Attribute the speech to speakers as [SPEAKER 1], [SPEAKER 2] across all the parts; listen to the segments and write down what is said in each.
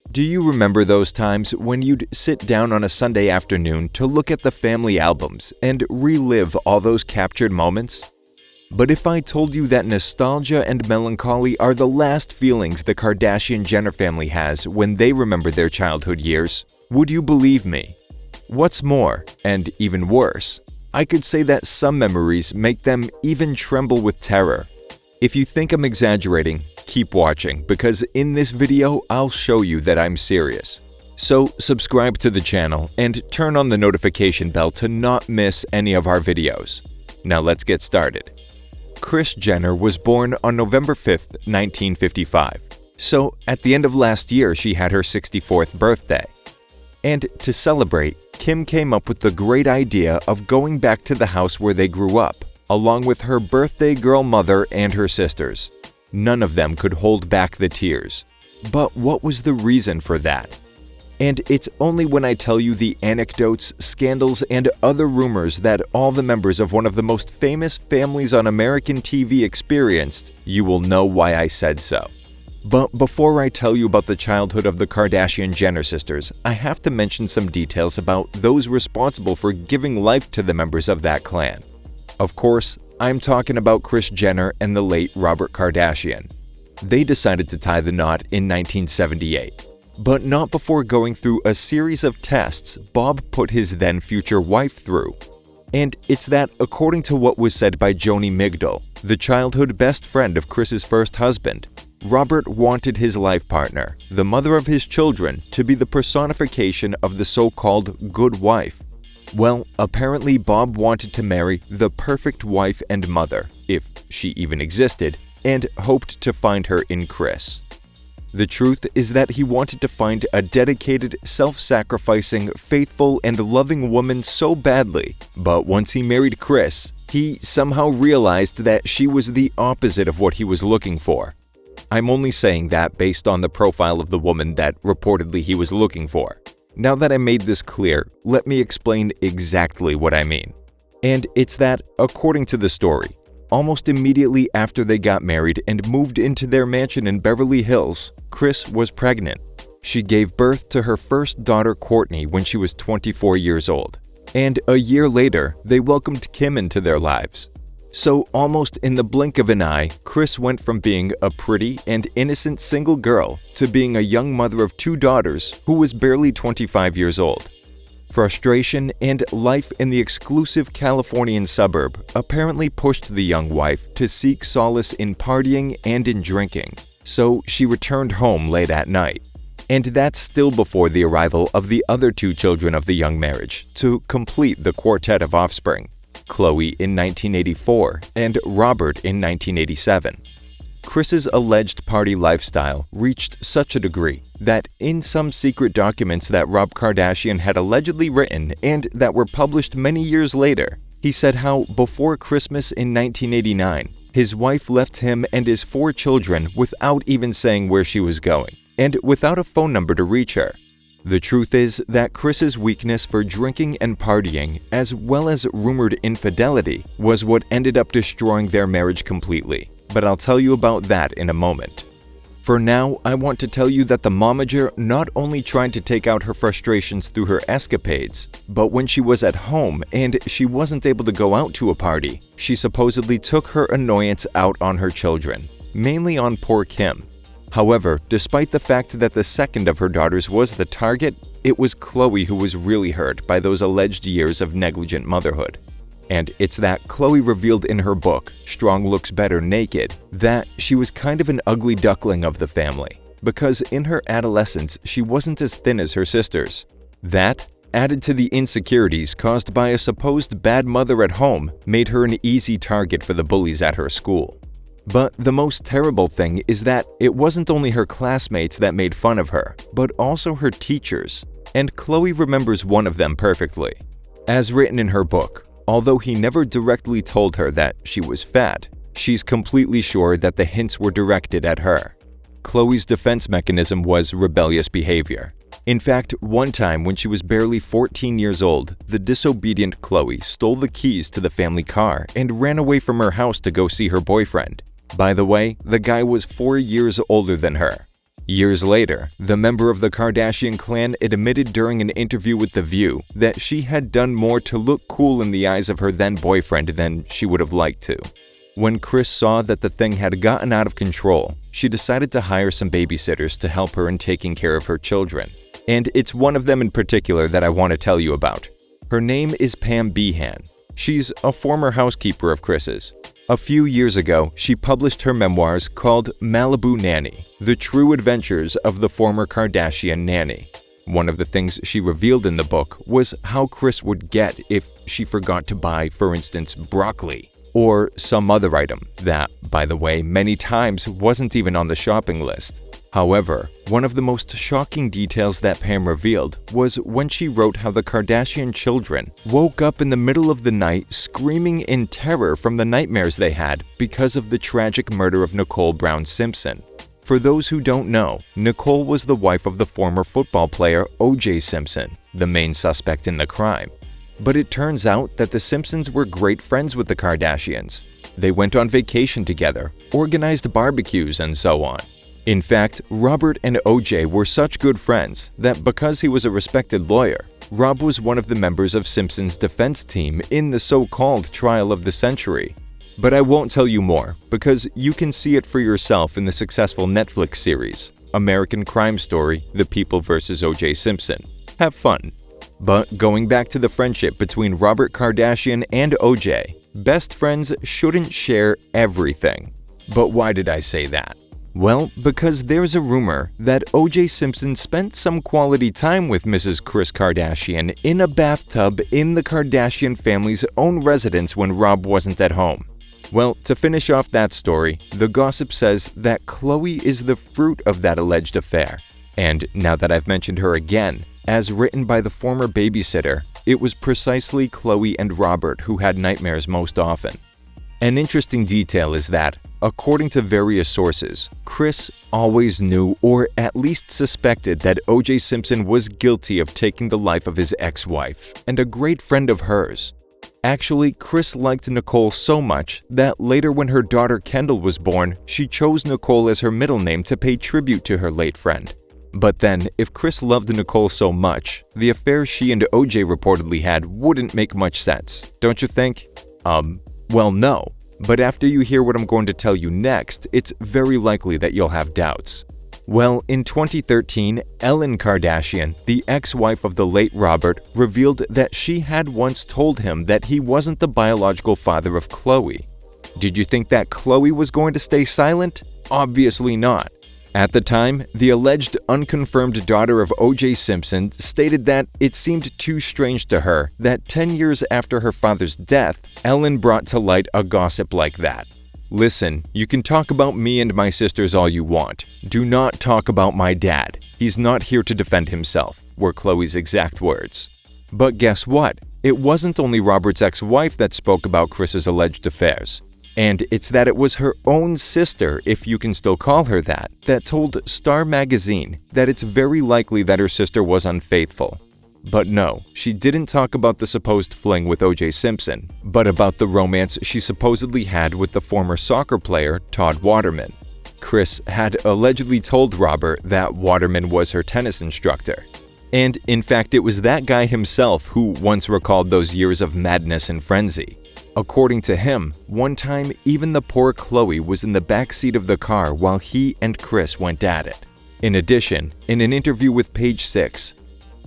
[SPEAKER 1] Do you remember those times when you'd sit down on a Sunday afternoon to look at the family albums and relive all those captured moments? But if I told you that nostalgia and melancholy are the last feelings the Kardashian-Jenner family has when they remember their childhood years, would you believe me? What's more, and even worse, I could say that some memories make them even tremble with terror. If you think I'm exaggerating, keep watching, because in this video I'll show you that I'm serious. So subscribe to the channel and turn on the notification bell to not miss any of our videos. Now let's get started. Kris Jenner was born on November 5th, 1955. So at the end of last year she had her 64th birthday. And to celebrate, Kim came up with the great idea of going back to the house where they grew up, along with her birthday girl mother and her sisters. None of them could hold back the tears. But what was the reason for that? And it's only when I tell you the anecdotes, scandals, and other rumors that all the members of one of the most famous families on American TV experienced, you will know why I said so. But before I tell you about the childhood of the Kardashian-Jenner sisters, I have to mention some details about those responsible for giving life to the members of that clan. Of course, I'm talking about Kris Jenner and the late Robert Kardashian. They decided to tie the knot in 1978, but not before going through a series of tests Bob put his then future wife through. And it's that, according to what was said by Joni Migdal, the childhood best friend of Kris's first husband, Robert wanted his life partner, the mother of his children, to be the personification of the so-called good wife. Well, apparently Bob wanted to marry the perfect wife and mother, if she even existed, and hoped to find her in Kriss. The truth is that he wanted to find a dedicated, self-sacrificing, faithful, and loving woman so badly, but once he married Kriss, he somehow realized that she was the opposite of what he was looking for. I'm only saying that based on the profile of the woman that reportedly he was looking for. Now that I made this clear, let me explain exactly what I mean. And it's that, according to the story, almost immediately after they got married and moved into their mansion in Beverly Hills, Kris was pregnant. She gave birth to her first daughter Courtney when she was 24 years old. And a year later, they welcomed Kim into their lives. So almost in the blink of an eye, Kris went from being a pretty and innocent single girl to being a young mother of two daughters who was barely 25 years old. Frustration and life in the exclusive Californian suburb apparently pushed the young wife to seek solace in partying and in drinking, so she returned home late at night. And that's still before the arrival of the other two children of the young marriage to complete the quartet of offspring. Khloe in 1984 and Robert in 1987. Kris's alleged party lifestyle reached such a degree that in some secret documents that Rob Kardashian had allegedly written and that were published many years later, he said how before Christmas in 1989, his wife left him and his 4 children without even saying where she was going, and without a phone number to reach her. The truth is that Kris's weakness for drinking and partying, as well as rumored infidelity, was what ended up destroying their marriage completely. But I'll tell you about that in a moment. For now, I want to tell you that the momager not only tried to take out her frustrations through her escapades, but when she was at home and she wasn't able to go out to a party, she supposedly took her annoyance out on her children, mainly on poor Kim. However, despite the fact that the second of her daughters was the target, it was Khloe who was really hurt by those alleged years of negligent motherhood. And it's that Khloe revealed in her book, Strong Looks Better Naked, that she was kind of an ugly duckling of the family, because in her adolescence she wasn't as thin as her sisters. That, added to the insecurities caused by a supposed bad mother at home, made her an easy target for the bullies at her school. But the most terrible thing is that it wasn't only her classmates that made fun of her, but also her teachers. And Khloe remembers one of them perfectly. As written in her book, although he never directly told her that she was fat, she's completely sure that the hints were directed at her. Khloe's defense mechanism was rebellious behavior. In fact, one time when she was barely 14 years old, the disobedient Khloe stole the keys to the family car and ran away from her house to go see her boyfriend. By the way, the guy was 4 years older than her. Years later, the member of the Kardashian clan admitted during an interview with The View that she had done more to look cool in the eyes of her then-boyfriend than she would have liked to. When Kris saw that the thing had gotten out of control, she decided to hire some babysitters to help her in taking care of her children. And it's one of them in particular that I want to tell you about. Her name is Pam Behan. She's a former housekeeper of Kris's. A few years ago, she published her memoirs called Malibu Nanny: The True Adventures of the Former Kardashian Nanny. One of the things she revealed in the book was how Kris would get if she forgot to buy, for instance, broccoli, or some other item that, by the way, many times wasn't even on the shopping list. However, one of the most shocking details that Pam revealed was when she wrote how the Kardashian children woke up in the middle of the night screaming in terror from the nightmares they had because of the tragic murder of Nicole Brown Simpson. For those who don't know, Nicole was the wife of the former football player OJ Simpson, the main suspect in the crime. But it turns out that the Simpsons were great friends with the Kardashians. They went on vacation together, organized barbecues, and so on. In fact, Robert and OJ were such good friends that because he was a respected lawyer, Rob was one of the members of Simpsons' defense team in the so-called trial of the century. But I won't tell you more because you can see it for yourself in the successful Netflix series, American Crime Story: The People vs. O.J. Simpson. Have fun. But going back to the friendship between Robert Kardashian and OJ, best friends shouldn't share everything. But why did I say that? Well, because there's a rumor that O.J. Simpson spent some quality time with Mrs. Kris Kardashian in a bathtub in the Kardashian family's own residence when Rob wasn't at home. Well, to finish off that story, the gossip says that Khloe is the fruit of that alleged affair. And now that I've mentioned her again, as written by the former babysitter, it was precisely Khloe and Robert who had nightmares most often. An interesting detail is that, according to various sources, Kris always knew or at least suspected that O.J. Simpson was guilty of taking the life of his ex-wife and a great friend of hers. Actually, Kris liked Nicole so much that later when her daughter Kendall was born, she chose Nicole as her middle name to pay tribute to her late friend. But then, if Kris loved Nicole so much, the affair she and O.J. reportedly had wouldn't make much sense, don't you think? Well, no. But after you hear what I'm going to tell you next, it's very likely that you'll have doubts. Well, in 2013, Ellen Kardashian, the ex-wife of the late Robert, revealed that she had once told him that he wasn't the biological father of Khloe. Did you think that Khloe was going to stay silent? Obviously not. At the time, the alleged unconfirmed daughter of O.J. Simpson stated that it seemed too strange to her that 10 years after her father's death, Ellen brought to light a gossip like that. Listen, you can talk about me and my sisters all you want. Do not talk about my dad. He's not here to defend himself, were Khloe's exact words. But guess what? It wasn't only Robert's ex-wife that spoke about Kris's alleged affairs. And it's that it was her own sister, if you can still call her that told Star Magazine that it's very likely that her sister was unfaithful. But no, she didn't talk about the supposed fling with O.J. Simpson, but about the romance she supposedly had with the former soccer player Todd Waterman. Kris had allegedly told Robert that Waterman was her tennis instructor. And in fact, it was that guy himself who once recalled those years of madness and frenzy. According to him, one time even the poor Khloe was in the backseat of the car while he and Kris went at it. In addition, in an interview with Page 6,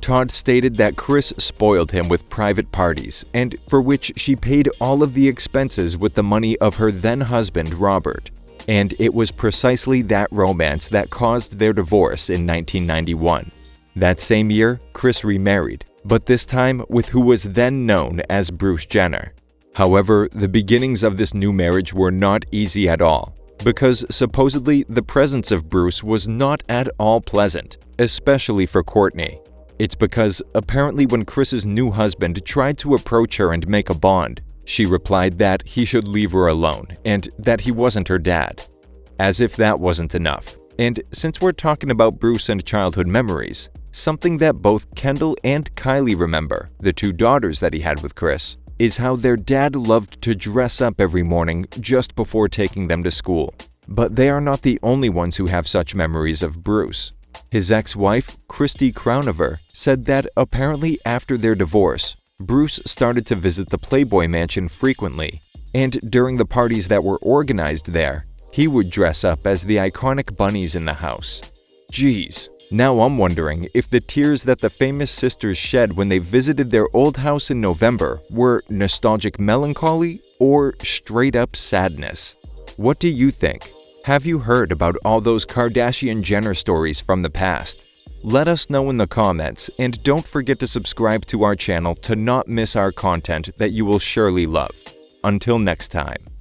[SPEAKER 1] Todd stated that Kris spoiled him with private parties and for which she paid all of the expenses with the money of her then-husband Robert. And it was precisely that romance that caused their divorce in 1991. That same year, Kris remarried, but this time with who was then known as Bruce Jenner. However, the beginnings of this new marriage were not easy at all, because supposedly the presence of Bruce was not at all pleasant, especially for Kourtney. It's because apparently when Kris's new husband tried to approach her and make a bond, she replied that he should leave her alone and that he wasn't her dad. As if that wasn't enough. And since we're talking about Bruce and childhood memories, something that both Kendall and Kylie remember, the two daughters that he had with Kris, is how their dad loved to dress up every morning just before taking them to school. But they are not the only ones who have such memories of Bruce. His ex-wife, Kristi Kraunover, said that apparently after their divorce, Bruce started to visit the Playboy Mansion frequently, and during the parties that were organized there, he would dress up as the iconic bunnies in the house. Geez, now I'm wondering if the tears that the famous sisters shed when they visited their old house in November were nostalgic melancholy or straight-up sadness. What do you think? Have you heard about all those Kardashian-Jenner stories from the past? Let us know in the comments, and don't forget to subscribe to our channel to not miss our content that you will surely love. Until next time.